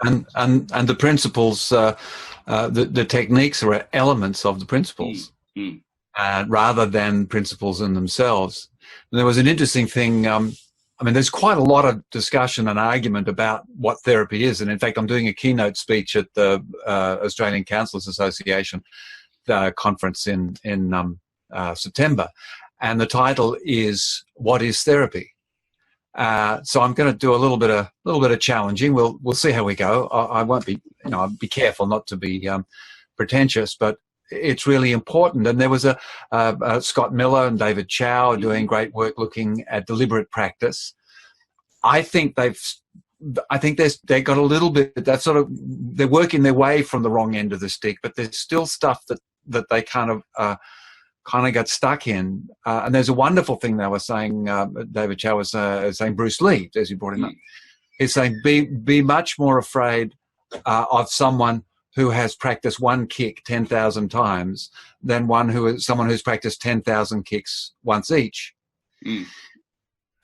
And the principles, the techniques are elements of the principles, rather than principles in themselves. And there was an interesting thing. I mean, there's quite a lot of discussion and argument about what therapy is. And in fact, I'm doing a keynote speech at the Australian Counsellors Association conference in September. And the title is, "What is Therapy?" So I'm going to do a little bit of challenging. We'll see how we go. I won't be, I'll be careful not to be pretentious, but it's really important. And there was a Scott Miller and David Chow doing great work looking at deliberate practice. I think they've got a little bit, they're working their way from the wrong end of the stick, but there's still stuff that they kind of got stuck in. And there's a wonderful thing they were saying, David Chow was saying, Bruce Lee, as you brought him up. He's saying, be much more afraid of someone who has practiced one kick 10,000 times than someone who's practiced 10,000 kicks once each.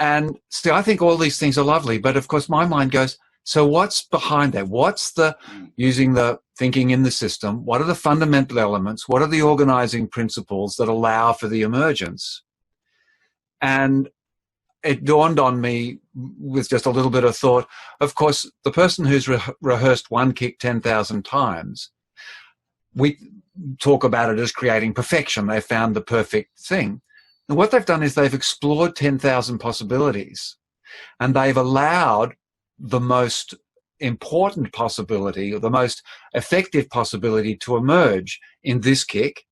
And still, I think all these things are lovely, but of course my mind goes, so what's behind that? What's using the thinking in the system? What are the fundamental elements? What are the organizing principles that allow for the emergence? And it dawned on me with just a little bit of thought. Of course, the person who's rehearsed one kick 10,000 times, we talk about it as creating perfection. They found the perfect thing. And what they've done is they've explored 10,000 possibilities, and they've allowed the most important possibility, or the most effective possibility, to emerge in this kick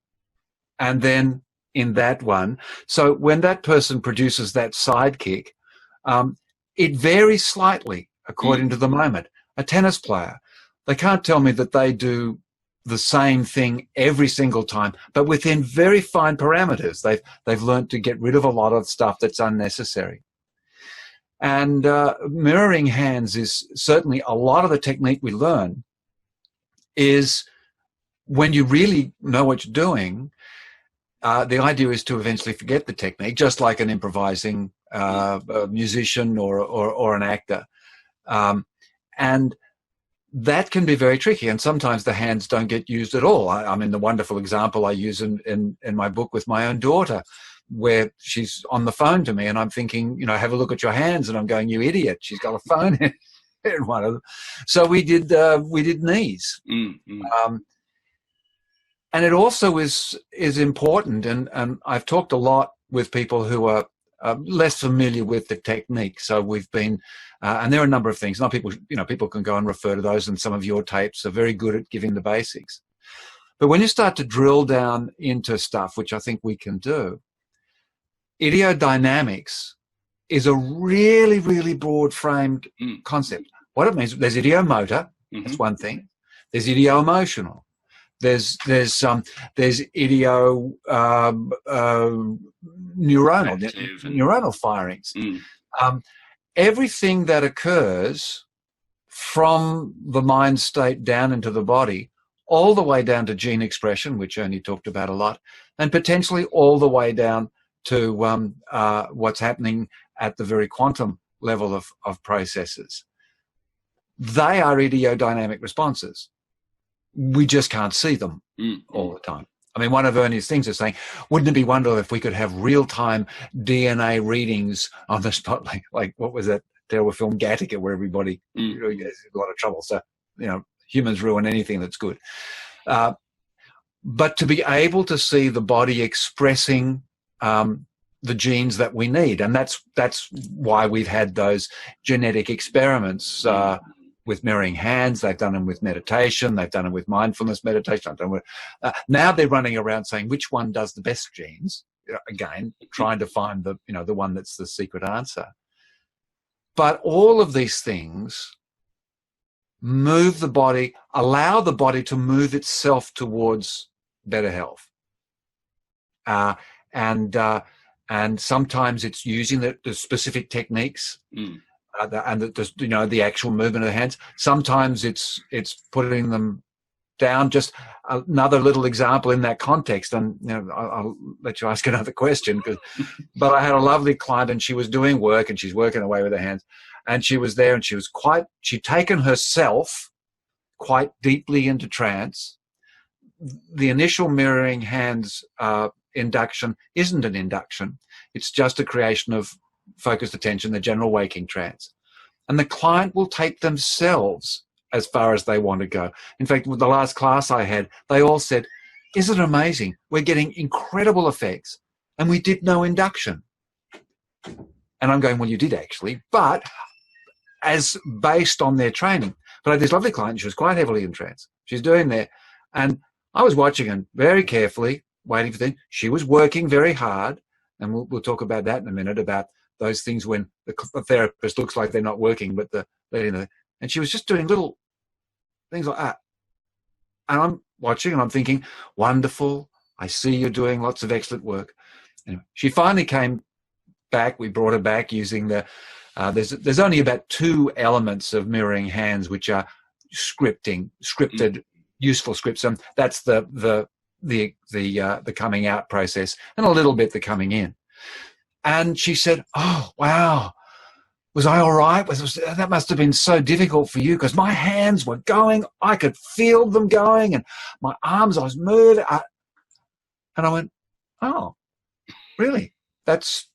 and then in that one. So when that person produces that side kick, it varies slightly according to the moment. A tennis player, they can't tell me that they do the same thing every single time, but within very fine parameters. They've learned to get rid of a lot of stuff that's unnecessary. And mirroring hands is certainly a lot of the technique we learn is when you really know what you're doing. The idea is to eventually forget the technique, just like an improvising musician or an actor. And that can be very tricky. And sometimes the hands don't get used at all. I mean, the wonderful example I use in my book with my own daughter, where she's on the phone to me and I'm thinking, have a look at your hands. And I'm going, you idiot, she's got a phone in one of them. So we did knees. And it also is important, and I've talked a lot with people who are less familiar with the technique. So we've been, and there are a number of things. Not people, people can go and refer to those, and some of your tapes are very good at giving the basics. But when you start to drill down into stuff, which I think we can do, ideodynamics is a really, really broad-framed concept. What it means, there's ideomotor, that's one thing. There's ideo-emotional. There's neuronal firings. Everything that occurs from the mind state down into the body, all the way down to gene expression, which Ernie talked about a lot, and potentially all the way down to what's happening at the very quantum level of processes. They are ideodynamic responses. We just can't see them all the time. I mean, one of Ernie's things is saying, wouldn't it be wonderful if we could have real-time DNA readings on the spot, like what was that terrible film Gattaca, where everybody gets a lot of trouble. So, humans ruin anything that's good. But to be able to see the body expressing the genes that we need, and that's why we've had those genetic experiments with mirroring hands. They've done them with meditation. They've done them with mindfulness meditation. Now they're running around saying which one does the best genes. Again, trying to find the one that's the secret answer. But all of these things move the body, allow the body to move itself towards better health. And sometimes it's using the specific techniques. And the actual movement of the hands. Sometimes it's putting them down. Just another little example in that context, and I'll let you ask another question. But I had a lovely client, and she was doing work, and she's working away with her hands, And she was there, and she'd taken herself quite deeply into trance. The initial mirroring hands induction isn't an induction. It's just a creation of focused attention, the general waking trance. And the client will take themselves as far as they want to go. In fact, with the last class I had, they all said, "Isn't it amazing? We're getting incredible effects, and we did no induction." And I'm going, "Well, you did actually, but as based on their training." But I had this lovely client, she was quite heavily in trance. She's doing there, and I was watching her very carefully, waiting for things. She was working very hard, and we'll talk about that in a minute, about those things when the therapist looks like they're not working, but and she was just doing little things like that. And I'm watching, and I'm thinking, wonderful, I see you're doing lots of excellent work. Anyway, she finally came back. We brought her back using there's only about 2 elements of mirroring hands, which are scripted, useful scripts. And that's the coming out process, and a little bit the coming in. And she said, "Oh, wow, was I all right? That must have been so difficult for you, because my hands were going. I could feel them going, and my arms, I was moving." And I went, "Oh, really? That's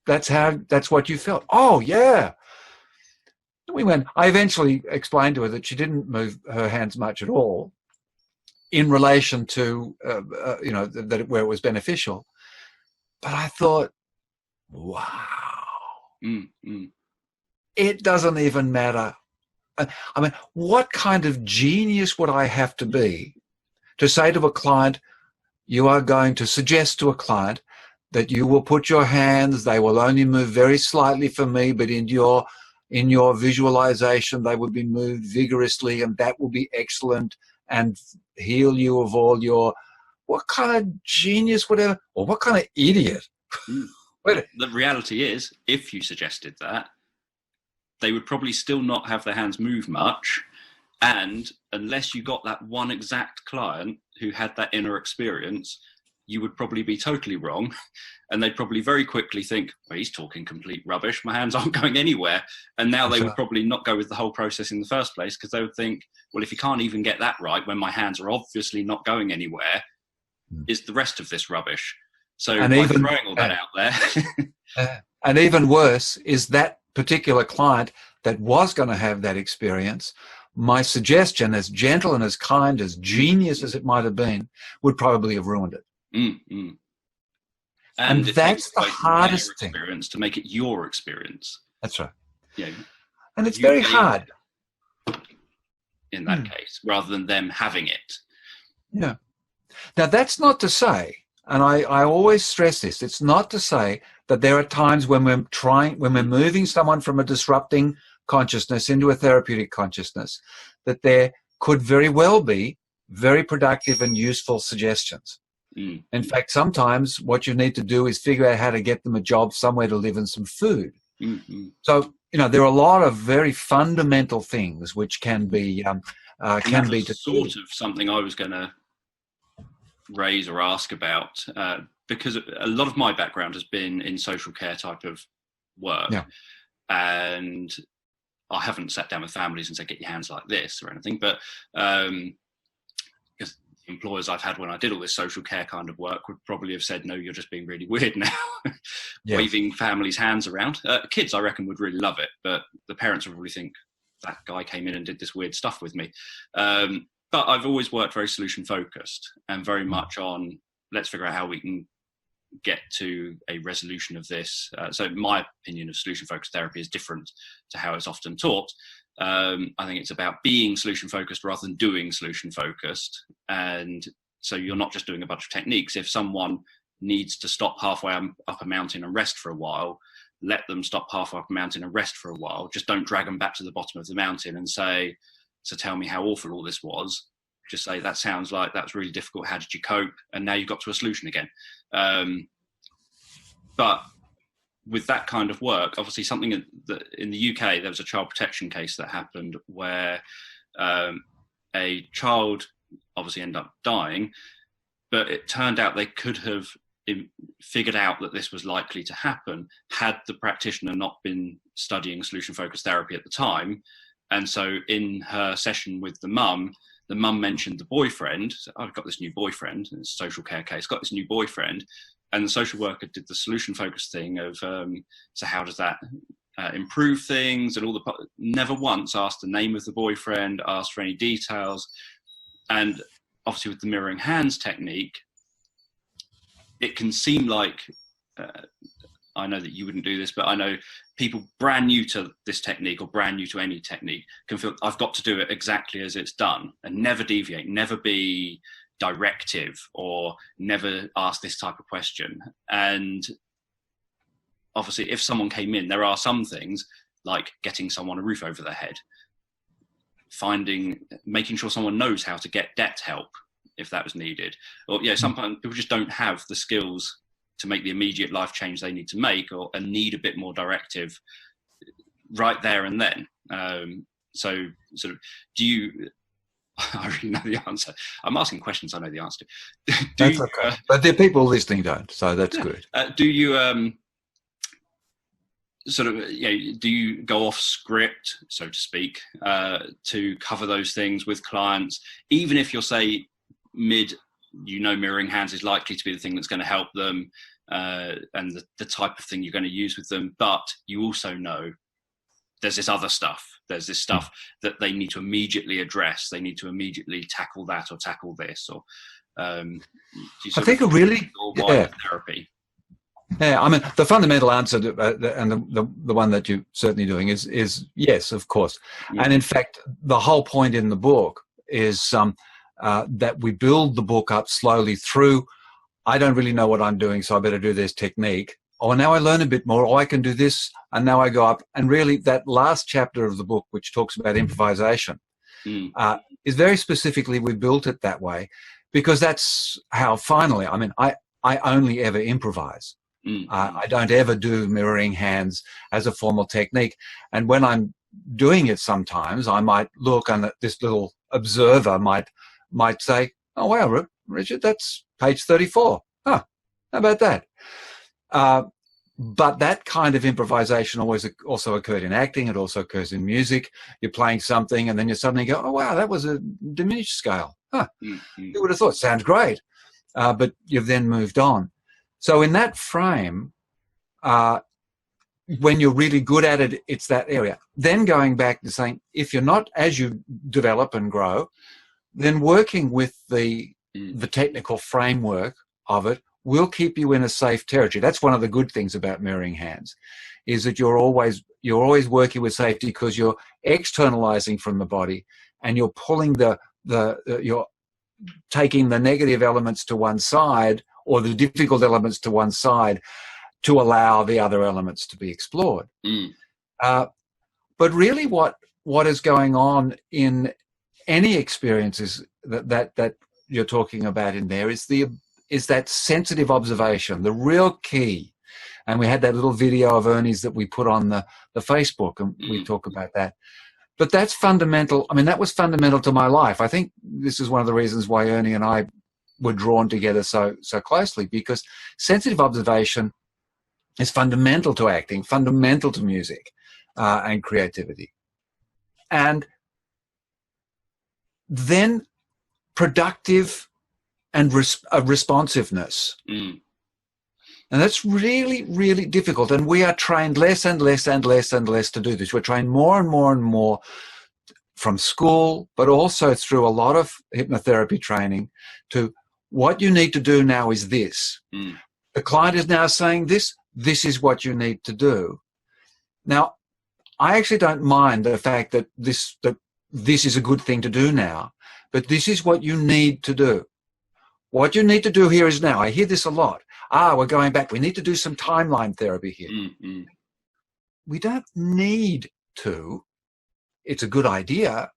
what you felt?" "Oh, yeah." I eventually explained to her that she didn't move her hands much at all in relation to, where it was beneficial. But I thought, wow, it doesn't even matter. I mean, what kind of genius would I have to be to say to a client, you are going to suggest to a client that you will put your hands, they will only move very slightly for me, but in your visualization, they will be moved vigorously, and that will be excellent and heal you of all your... What kind of genius, whatever, or what kind of idiot? The reality is, if you suggested that, they would probably still not have their hands move much. And unless you got that one exact client who had that inner experience, you would probably be totally wrong. And they'd probably very quickly think, well, he's talking complete rubbish. My hands aren't going anywhere. And now they would probably not go with the whole process in the first place, because they would think, well, if you can't even get that right when my hands are obviously not going anywhere, is the rest of this rubbish? So by throwing all that out there. And even worse is that particular client that was going to have that experience, my suggestion, as gentle and as kind, as genius as it might have been, would probably have ruined it. And that's the hardest thing. To make it your experience. That's right. Yeah. And it's very hard. In that case, rather than them having it. Yeah. Now, that's not to say, and I always stress this, it's not to say that there are times when we're moving someone from a disrupting consciousness into a therapeutic consciousness, that there could very well be very productive and useful suggestions. In fact, sometimes what you need to do is figure out how to get them a job, somewhere to live, and some food. So, there are a lot of very fundamental things which can be sort of something I was going to raise or ask about, because a lot of my background has been in social care type of work. And I haven't sat down with families and said, get your hands like this or anything, but because the employers I've had when I did all this social care kind of work would probably have said, no, you're just being really weird now, waving families' hands around. Kids, I reckon, would really love it, but the parents would probably think, that guy came in and did this weird stuff with me. But I've always worked very solution focused and very much on, let's figure out how we can get to a resolution of this. So my opinion of solution focused therapy is different to how it's often taught. I think it's about being solution focused rather than doing solution focused. And so you're not just doing a bunch of techniques. If someone needs to stop halfway up a mountain and rest for a while, let them stop halfway up a mountain and rest for a while. Just don't drag them back to the bottom of the mountain and say, so tell me how awful all this was. Just say, that sounds like that was really difficult. How did you cope? And now you've got to a solution again. But with that kind of work, obviously something that in the UK, there was a child protection case that happened where a child obviously ended up dying, but it turned out they could have figured out that this was likely to happen had the practitioner not been studying solution-focused therapy at the time. And so in her session with the mum mentioned the boyfriend. So, I've got this new boyfriend, it's a social care case, got this new boyfriend. And the social worker did the solution-focused thing of, so how does that improve things? And never once asked the name of the boyfriend, asked for any details. And obviously with the mirroring hands technique, it can seem like, I know that you wouldn't do this, but I know people brand new to this technique or brand new to any technique can feel, I've got to do it exactly as it's done and never deviate, never be directive or never ask this type of question. And obviously if someone came in, there are some things like getting someone a roof over their head, making sure someone knows how to get debt help if that was needed. Or sometimes people just don't have the skills to make the immediate life change they need to make, and need a bit more directive right there and then. So sort of, do you, I already know the answer. I'm asking questions I know the answer to. That's okay. But the people listening don't, so that's good. Do you do you go off script, so to speak, to cover those things with clients, even if you're, say, mirroring hands is likely to be the thing that's going to help them, and the type of thing you're going to use with them, but you also know there's this other stuff. There's this stuff that they need to immediately address. They need to immediately tackle that or tackle this. Or I think a really therapy. Yeah, I mean, the fundamental answer and the one that you're certainly doing is yes, of course. And in fact, the whole point in the book is that we build the book up slowly through, I don't really know what I'm doing, so I better do this technique. Or now I learn a bit more, or I can do this, and now I go up. And really, that last chapter of the book, which talks about improvisation, is very specifically, we built it that way, because that's how finally, I mean, I only ever improvise. I don't ever do mirroring hands as a formal technique. And when I'm doing it sometimes, I might look, and this little observer might say, oh, wow, Richard, that's page 34. Huh, how about that? But that kind of improvisation also occurred in acting. It also occurs in music. You're playing something, and then you suddenly go, oh, wow, that was a diminished scale. Huh, you would have thought, sounds great. But you've then moved on. So in that frame, when you're really good at it, it's that area. Then going back to saying, if you're not, as you develop and grow, then working with the technical framework of it will keep you in a safe territory. That's one of the good things about mirroring hands, is that you're always working with safety, because you're externalizing from the body, and you're pulling you're taking the negative elements to one side, or the difficult elements to one side, to allow the other elements to be explored. But really what is going on in any experiences that you're talking about in there is that sensitive observation, the real key. And we had that little video of Ernie's that we put on the Facebook, and we talk about that. But that's fundamental. I mean, that was fundamental to my life. I think this is one of the reasons why Ernie and I were drawn together so closely, because sensitive observation is fundamental to acting, fundamental to music and creativity. And then productive and responsiveness. And that's really, really difficult. And we are trained less and less and less and less to do this. We're trained more and more and more from school, but also through a lot of hypnotherapy training, to what you need to do now is this. The client is now saying this is what you need to do. Now, I actually don't mind the fact that this is a good thing to do now, but this is what you need to do. What you need to do here is now. I hear this a lot. We're going back. We need to do some timeline therapy here. We don't need to. It's a good idea.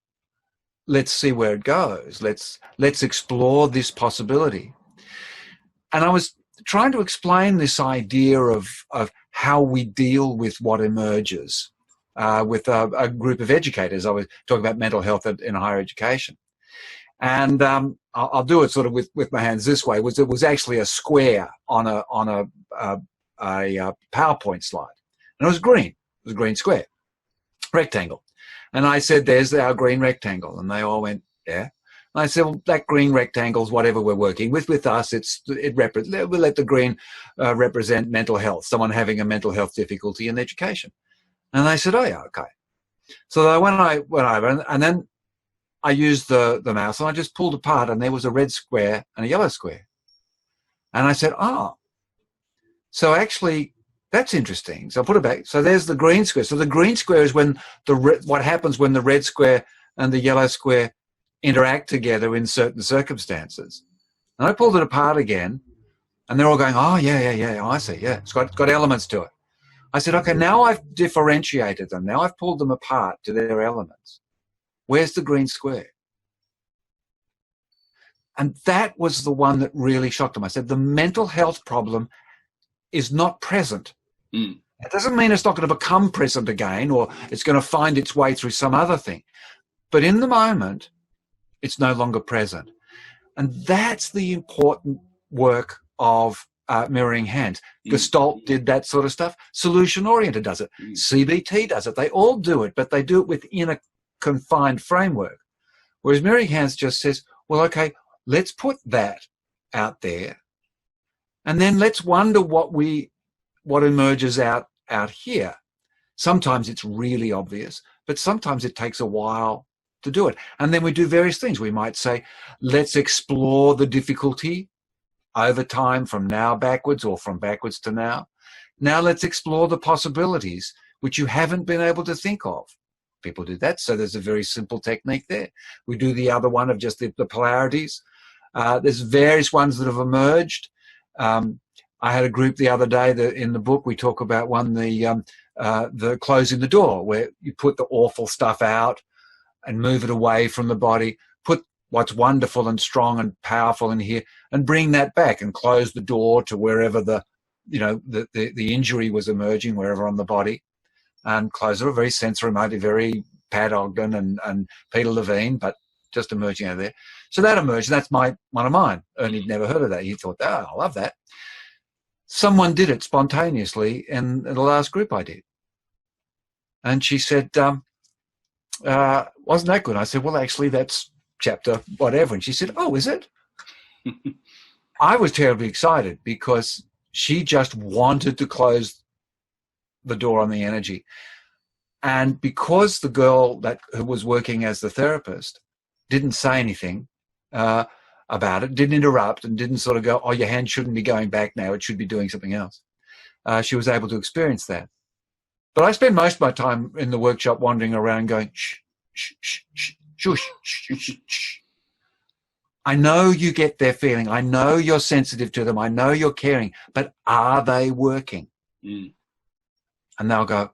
Let's see where it goes. Let's explore this possibility. And I was trying to explain this idea of how we deal with what emerges with a group of educators. I was talking about mental health in higher education. And I'll do it sort of with my hands this way. It was actually a square on a PowerPoint slide, and it was green. It was a green square, rectangle. And I said, "There's our green rectangle," and they all went, "Yeah." And I said, "Well, that green rectangle's whatever we're working with. With us, we'll let the green represent mental health, someone having a mental health difficulty in education." And they said, "Oh yeah, okay." So when I went over, and then I used the mouse, and I just pulled apart, and there was a red square and a yellow square. And I said, "Oh, so actually that's interesting." So I put it back. So there's the green square. So the green square is when what happens when the red square and the yellow square interact together in certain circumstances. And I pulled it apart again, and they're all going, "Oh yeah, oh, I see, yeah, it's got elements to it." I said, "Okay, now I've differentiated them. Now I've pulled them apart to their elements. Where's the green square?" And that was the one that really shocked them. I said, the mental health problem is not present. Mm. It doesn't mean it's not going to become present again, or it's going to find its way through some other thing. But in the moment, it's no longer present. And that's the important work of mirroring hands. Gestalt did that sort of stuff. Solution-oriented does it. CBT does it. They all do it, but they do it within a confined framework. Whereas mirroring hands just says, well, okay, let's put that out there, and then let's wonder what emerges out here. Sometimes it's really obvious, but sometimes it takes a while to do it. And then we do various things. We might say, let's explore the difficulty over time from now backwards, or from backwards to now. Now let's explore the possibilities which you haven't been able to think of. People do that. So there's a very simple technique there. We do the other one of just the polarities. There's various ones that have emerged. I had a group the other day that in the book we talk about one, the closing the door, where you put the awful stuff out and move it away from the body, put what's wonderful and strong and powerful in here, and bring that back and close the door to wherever the injury was emerging, wherever on the body, and close it. Very sensory motive, very Pat Ogden and Peter Levine, but just emerging out of there. So that emerged. That's one of mine. Ernie'd never heard of that. He thought, oh, I love that. Someone did it spontaneously in the last group I did. And she said, wasn't that good? I said, well, actually, that's chapter whatever. And she said, oh, is it? I was terribly excited because she just wanted to close the door on the energy. And because the girl who was working as the therapist didn't say anything about it, didn't interrupt, and didn't sort of go, oh, your hand shouldn't be going back now, it should be doing something else. She was able to experience that. But I spend most of my time in the workshop wandering around going, shh, shh, shh, shh, shush, shh, shh, shh. I know you get their feeling. I know you're sensitive to them. I know you're caring. But are they working? Mm. And they'll go,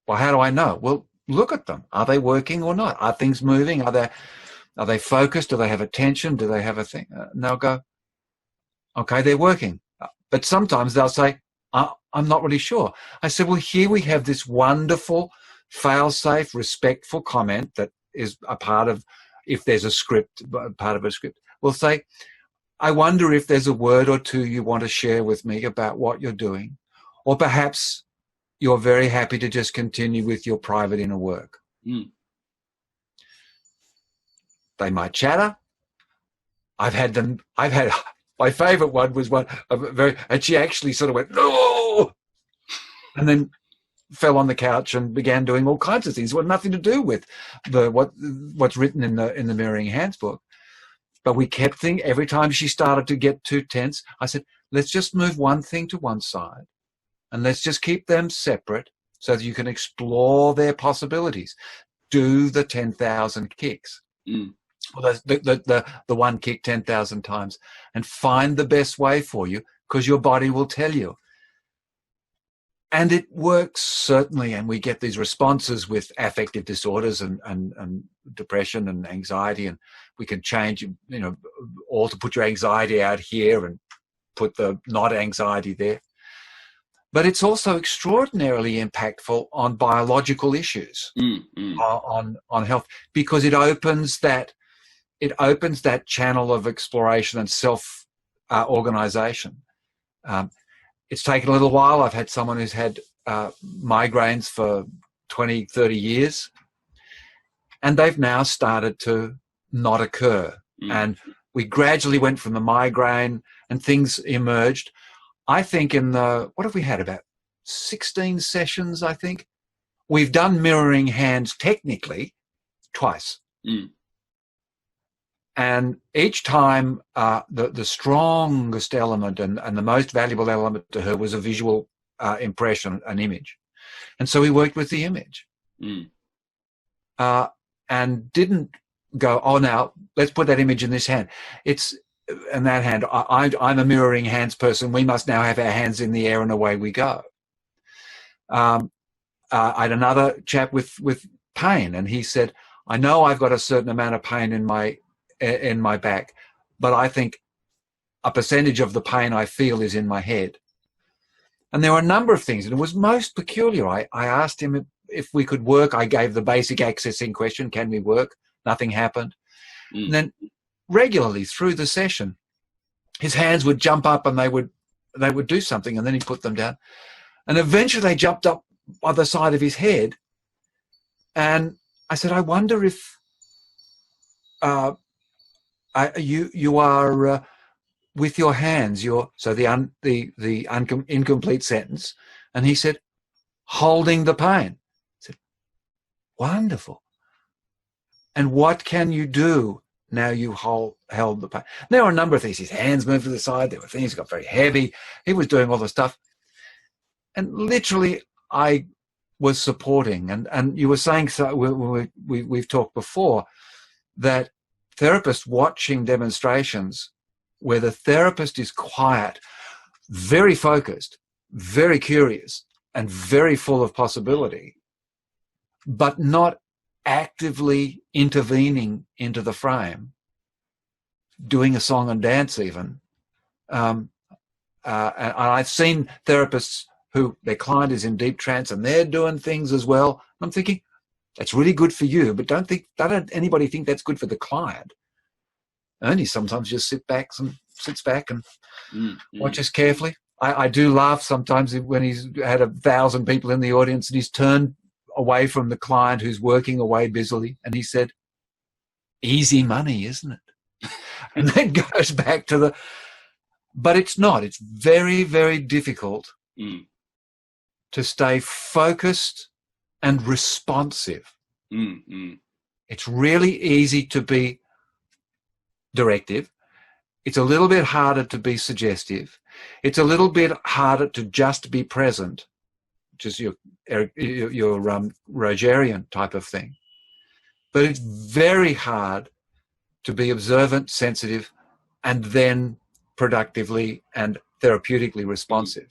well, how do I know? Well, look at them. Are they working or not? Are things moving? Are they focused? Do they have attention? Do they have a thing? And they'll go, okay, they're working. But sometimes they'll say, I'm not really sure. I said, well, here we have this wonderful, fail-safe, respectful comment that is a part of, if there's a script, part of a script. We'll say, I wonder if there's a word or two you want to share with me about what you're doing. Or perhaps you're very happy to just continue with your private inner work. Mm. They might chatter. I've had my favorite one was and she actually sort of went, no, and then fell on the couch and began doing all kinds of things that had nothing to do with what's written in the Mirroring Hands book. But we kept thinking, every time she started to get too tense, I said, let's just move one thing to one side and let's just keep them separate so that you can explore their possibilities. Do the 10,000 kicks. Mm. Well, the one kick 10,000 times, and find the best way for you, because your body will tell you. And it works, certainly, and we get these responses with affective disorders and depression and anxiety, and we can change, all to put your anxiety out here and put the not anxiety there. But it's also extraordinarily impactful on biological issues, on health, because it opens that it opens that channel of exploration and self organization. It's taken a little while. I've had someone who's had migraines for 20, 30 years, and they've now started to not occur. And we gradually went from the migraine and things emerged. I think in what have we had, about 16 sessions, I think. We've done mirroring hands technically twice. And each time the strongest element and the most valuable element to her was a visual impression, an image. And so we worked with the image. And didn't go, oh, now let's put that image in this hand. It's in that hand. I'm a mirroring hands person. We must now have our hands in the air, and away we go. I had another chap with pain, and he said, I know I've got a certain amount of pain in my back, but I think a percentage of the pain I feel is in my head. And there were a number of things, and it was most peculiar. I asked him if we could work. I gave the basic accessing question, can we work? Nothing happened. And then regularly through the session, his hands would jump up and they would do something, and then he'd put them down. And eventually they jumped up by the side of his head. And I said, I wonder if you are with your hands, so the incomplete sentence. And he said, holding the pain. I said, wonderful. And what can you do now you held the pain? There were a number of things. His hands moved to the side. There were things that got very heavy. He was doing all the stuff. And literally, I was supporting. And you were saying, so we've talked before, that therapists watching demonstrations where the therapist is quiet, very focused, very curious, and very full of possibility, but not actively intervening into the frame, doing a song and dance even. And I've seen therapists who their client is in deep trance and they're doing things as well. I'm thinking, that's really good for you, but don't anybody think that's good for the client. Ernie sometimes just sits back and watches carefully. I do laugh sometimes when he's had 1,000 people in the audience and he's turned away from the client who's working away busily, and he said, easy money, isn't it? And then goes back to but it's not. It's very, very difficult to stay focused and responsive. It's really easy to be directive. It's a little bit harder to be suggestive. It's a little bit harder to just be present, which is your Rogerian type of thing. But it's very hard to be observant, sensitive, and then productively and therapeutically responsive.